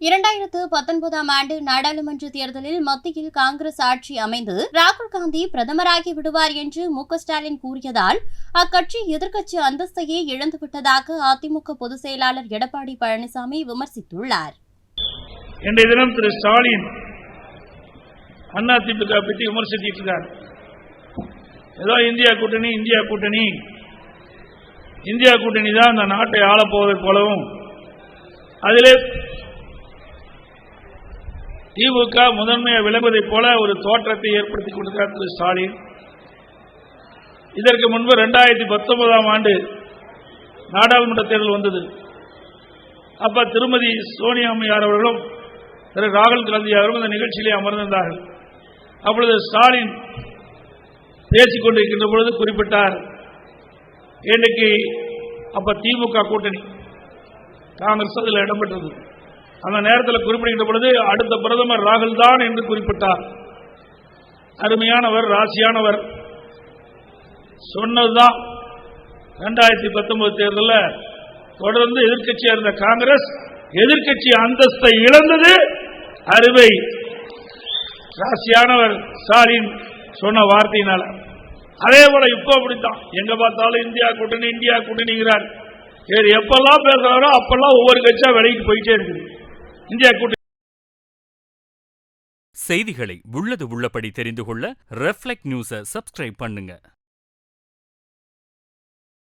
2019ஆம் ஆண்டு நாடாளுமன்ற தேர்தலில் மத்தியில் காங்கிரஸ் ஆட்சி அமைந்து ராகுல் காந்தி பிரதமராகி விடுவார் என்று மு.க.ஸ்டாலின் கூறியதால் அக்கட்சி எதிர்க்கட்சி அந்தஸ்தையே இழந்துவிட்டதாக அதிமுக பொதுச் செயலாளர் எடப்பாடி பழனிசாமி விமர்சித்துள்ளார். இன்றைய தினம் திரு ஸ்டாலின் அதிமுக பற்றி விமர்சித்திருக்கிறார். ஏதோ இந்தியா கூட்டணி தான் இந்த நாட்டை ஆளப்போவதை போலவும் அதிலே திமுக முதன்மையை விளங்குவதைப் போல ஒரு தோற்றத்தை ஏற்படுத்திக் கொண்டிருக்கிறார் திரு ஸ்டாலின். இதற்கு முன்பு 2019ஆம் ஆண்டு நாடாளுமன்ற தேர்தல் வந்தது. அப்ப திருமதி சோனியா அம்மையார் அவர்களும் திரு ராகுல் காந்தி அவர்களும் இந்த நிகழ்ச்சியிலே அமர்ந்திருந்தார்கள். அப்பொழுது ஸ்டாலின் பேசிக் கொண்டிருக்கின்ற பொழுது குறிப்பிட்டார், இன்னைக்கு அப்ப திமுக கூட்டணி காங்கிரஸ் அதில் இடம்பெற்றது. அந்த நேரத்தில் குறிப்பிடுகின்ற பொழுது அடுத்த பிரதமர் ராகுல் தான் என்று குறிப்பிட்டார். அருமையானவர், ராசியானவர். சொன்னதுதான் 2019 தேர்தலில் தொடர்ந்து எதிர்க்கட்சியா இருந்த காங்கிரஸ் எதிர்க்கட்சி அந்தஸ்தை இழந்தது. அருமை ராசியானவர் ஸ்டாலின் சொன்ன வார்த்தையினால. அதே போல இப்போ அப்படித்தான், எங்க பார்த்தாலும் இந்தியா கூட்டணிங்கிறார். எப்பெல்லாம் பேசுறாரோ அப்பெல்லாம் ஒவ்வொரு கட்சியா விலைக்கு போயிட்டே இருக்குது. இந்தியா கூட்டணி செய்திகளை உள்ளது உள்ளபடி தெரிந்து கொள்ள ரெஃப்ளெக்ட் நியூஸை சப்ஸ்கிரைப் பண்ணுங்க.